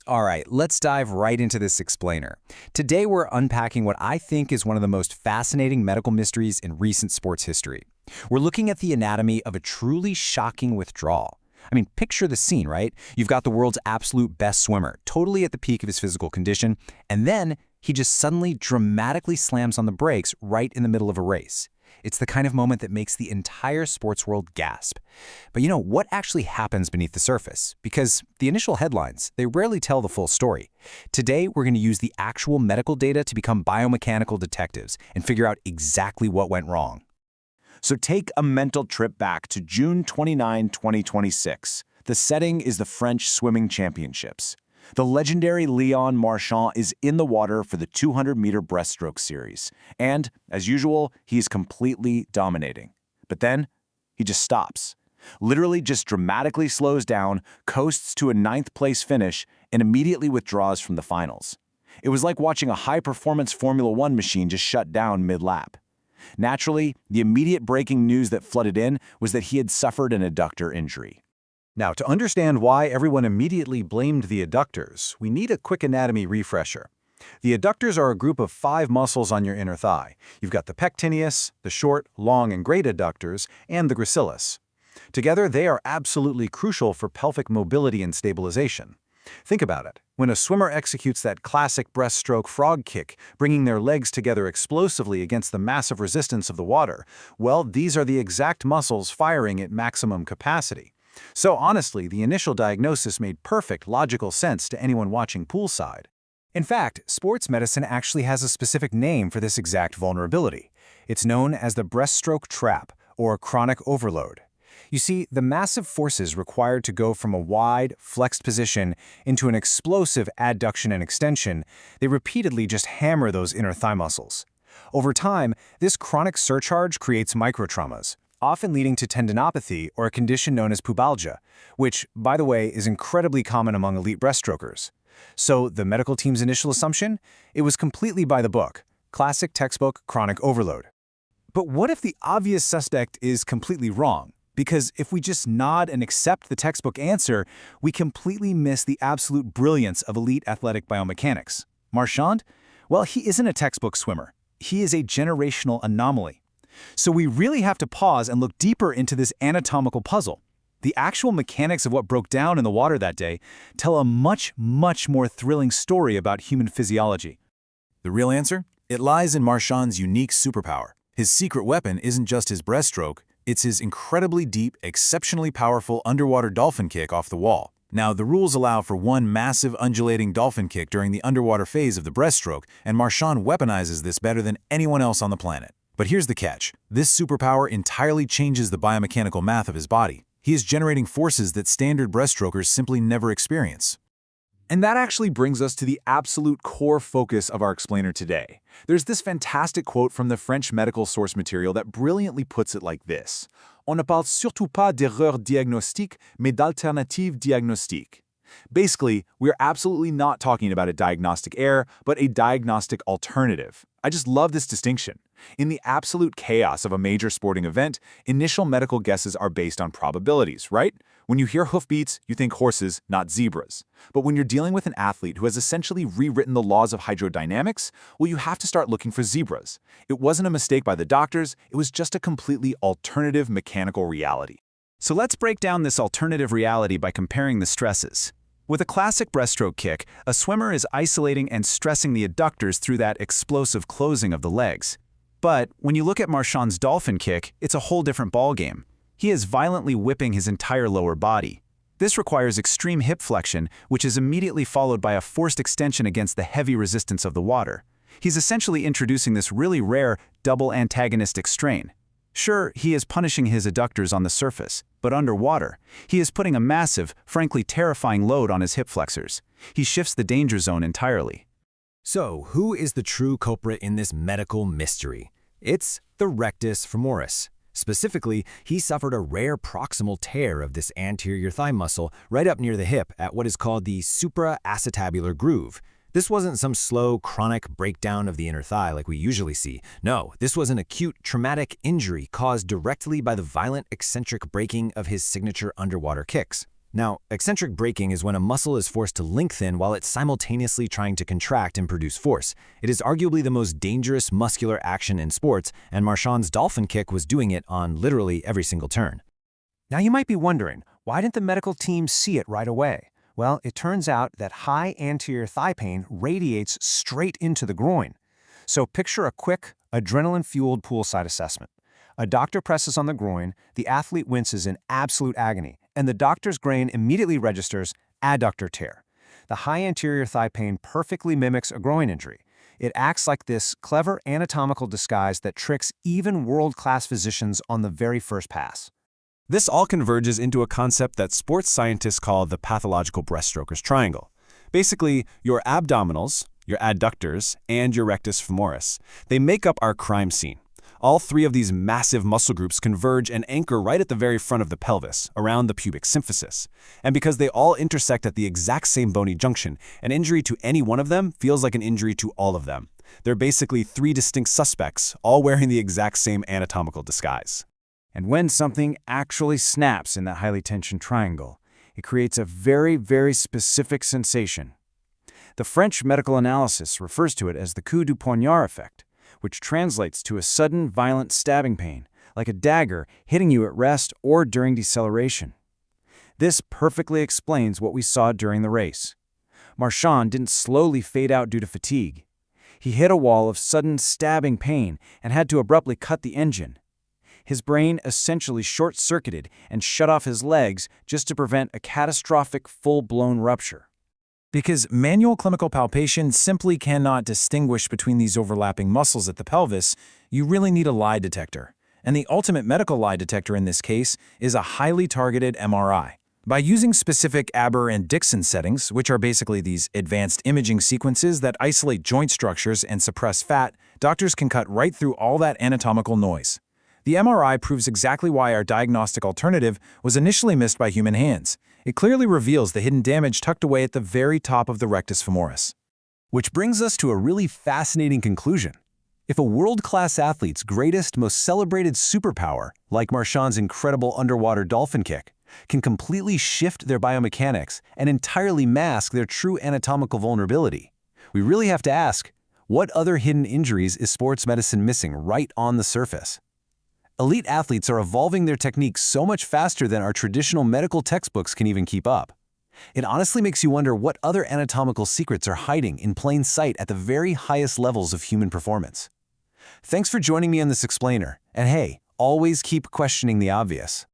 All right, let's dive right into this explainer. Today we're unpacking what I think is one of the most fascinating medical mysteries in recent sports history. We're looking at the anatomy of a truly shocking withdrawal. I mean, picture the scene, right? You've got the world's absolute best swimmer, totally at the peak of his physical condition, and then he just suddenly dramatically slams on the brakes right in the middle of a race. It's the kind of moment that makes the entire sports world gasp. But what actually happens beneath the surface? Because the initial headlines, they rarely tell the full story. Today, we're going to use the actual medical data to become biomechanical detectives and figure out exactly what went wrong. So take a mental trip back to June 29, 2026. The setting is the French Swimming Championships. The legendary Léon Marchand is in the water for the 200-meter breaststroke series. And, as usual, he's completely dominating. But then, he just stops. Literally just dramatically slows down, coasts to a 9th-place finish, and immediately withdraws from the finals. It was like watching a high-performance Formula One machine just shut down mid-lap. Naturally, the immediate breaking news that flooded in was that he had suffered an adductor injury. Now, to understand why everyone immediately blamed the adductors, we need a quick anatomy refresher. The adductors are a group of 5 muscles on your inner thigh. You've got the pectineus, the short, long, and great adductors, and the gracilis. Together, they are absolutely crucial for pelvic mobility and stabilization. Think about it. When a swimmer executes that classic breaststroke frog kick, bringing their legs together explosively against the massive resistance of the water, well, these are the exact muscles firing at maximum capacity. So honestly, the initial diagnosis made perfect logical sense to anyone watching poolside. In fact, sports medicine actually has a specific name for this exact vulnerability. It's known as the breaststroke trap, or chronic overload. You see, the massive forces required to go from a wide, flexed position into an explosive adduction and extension, they repeatedly just hammer those inner thigh muscles. Over time, this chronic surcharge creates microtraumas, often leading to tendinopathy or a condition known as pubalgia, which, by the way, is incredibly common among elite breaststrokers. So the medical team's initial assumption? It was completely by the book, classic textbook chronic overload. But what if the obvious suspect is completely wrong? Because if we just nod and accept the textbook answer, we completely miss the absolute brilliance of elite athletic biomechanics. Marchand? Well, he isn't a textbook swimmer. He is a generational anomaly. So we really have to pause and look deeper into this anatomical puzzle. The actual mechanics of what broke down in the water that day tell a much, much more thrilling story about human physiology. The real answer? It lies in Marchand's unique superpower. His secret weapon isn't just his breaststroke, it's his incredibly deep, exceptionally powerful underwater dolphin kick off the wall. Now, the rules allow for one massive undulating dolphin kick during the underwater phase of the breaststroke, and Marchand weaponizes this better than anyone else on the planet. But here's the catch. This superpower entirely changes the biomechanical math of his body. He is generating forces that standard breaststrokers simply never experience. And that actually brings us to the absolute core focus of our explainer today. There's this fantastic quote from the French medical source material that brilliantly puts it like this: "On ne parle surtout pas d'erreur diagnostique, mais d'alternative diagnostique." Basically, we're absolutely not talking about a diagnostic error, but a diagnostic alternative. I just love this distinction. In the absolute chaos of a major sporting event, initial medical guesses are based on probabilities, right? When you hear hoofbeats, you think horses, not zebras. But when you're dealing with an athlete who has essentially rewritten the laws of hydrodynamics, well, you have to start looking for zebras. It wasn't a mistake by the doctors, it was just a completely alternative mechanical reality. So let's break down this alternative reality by comparing the stresses. With a classic breaststroke kick, a swimmer is isolating and stressing the adductors through that explosive closing of the legs. But when you look at Marchand's dolphin kick, it's a whole different ballgame. He is violently whipping his entire lower body. This requires extreme hip flexion, which is immediately followed by a forced extension against the heavy resistance of the water. He's essentially introducing this really rare double antagonistic strain. Sure, he is punishing his adductors on the surface, but underwater, he is putting a massive, frankly terrifying load on his hip flexors. He shifts the danger zone entirely. So, who is the true culprit in this medical mystery? It's the rectus femoris. Specifically, he suffered a rare proximal tear of this anterior thigh muscle right up near the hip at what is called the supraacetabular groove. This wasn't some slow, chronic breakdown of the inner thigh like we usually see. No, this was an acute, traumatic injury caused directly by the violent, eccentric breaking of his signature underwater kicks. Now, eccentric braking is when a muscle is forced to lengthen while it's simultaneously trying to contract and produce force. It is arguably the most dangerous muscular action in sports, and Marchand's dolphin kick was doing it on literally every single turn. Now you might be wondering, why didn't the medical team see it right away? Well, it turns out that high anterior thigh pain radiates straight into the groin. So picture a quick, adrenaline-fueled poolside assessment. A doctor presses on the groin, the athlete winces in absolute agony, and the doctor's brain immediately registers adductor tear. The high anterior thigh pain perfectly mimics a groin injury. It acts like this clever anatomical disguise that tricks even world-class physicians on the very first pass. This all converges into a concept that sports scientists call the pathological breaststroker's triangle. Basically, your abdominals, your adductors, and your rectus femoris, they make up our crime scene. All three of these massive muscle groups converge and anchor right at the very front of the pelvis, around the pubic symphysis. And because they all intersect at the exact same bony junction, an injury to any one of them feels like an injury to all of them. They're basically three distinct suspects, all wearing the exact same anatomical disguise. And when something actually snaps in that highly tensioned triangle, it creates a very, very specific sensation. The French medical analysis refers to it as the coup du poignard effect, which translates to a sudden, violent stabbing pain, like a dagger hitting you at rest or during deceleration. This perfectly explains what we saw during the race. Marchand didn't slowly fade out due to fatigue. He hit a wall of sudden stabbing pain and had to abruptly cut the engine. His brain essentially short-circuited and shut off his legs just to prevent a catastrophic full-blown rupture. Because manual clinical palpation simply cannot distinguish between these overlapping muscles at the pelvis, you really need a lie detector. And the ultimate medical lie detector in this case is a highly targeted MRI. By using specific Aber and Dixon settings, which are basically these advanced imaging sequences that isolate joint structures and suppress fat, doctors can cut right through all that anatomical noise. The MRI proves exactly why our diagnostic alternative was initially missed by human hands. It clearly reveals the hidden damage tucked away at the very top of the rectus femoris. Which brings us to a really fascinating conclusion. If a world-class athlete's greatest, most celebrated superpower, like Marchand's incredible underwater dolphin kick, can completely shift their biomechanics and entirely mask their true anatomical vulnerability, we really have to ask, what other hidden injuries is sports medicine missing right on the surface? Elite athletes are evolving their techniques so much faster than our traditional medical textbooks can even keep up. It honestly makes you wonder what other anatomical secrets are hiding in plain sight at the very highest levels of human performance. Thanks for joining me on this explainer, and hey, always keep questioning the obvious.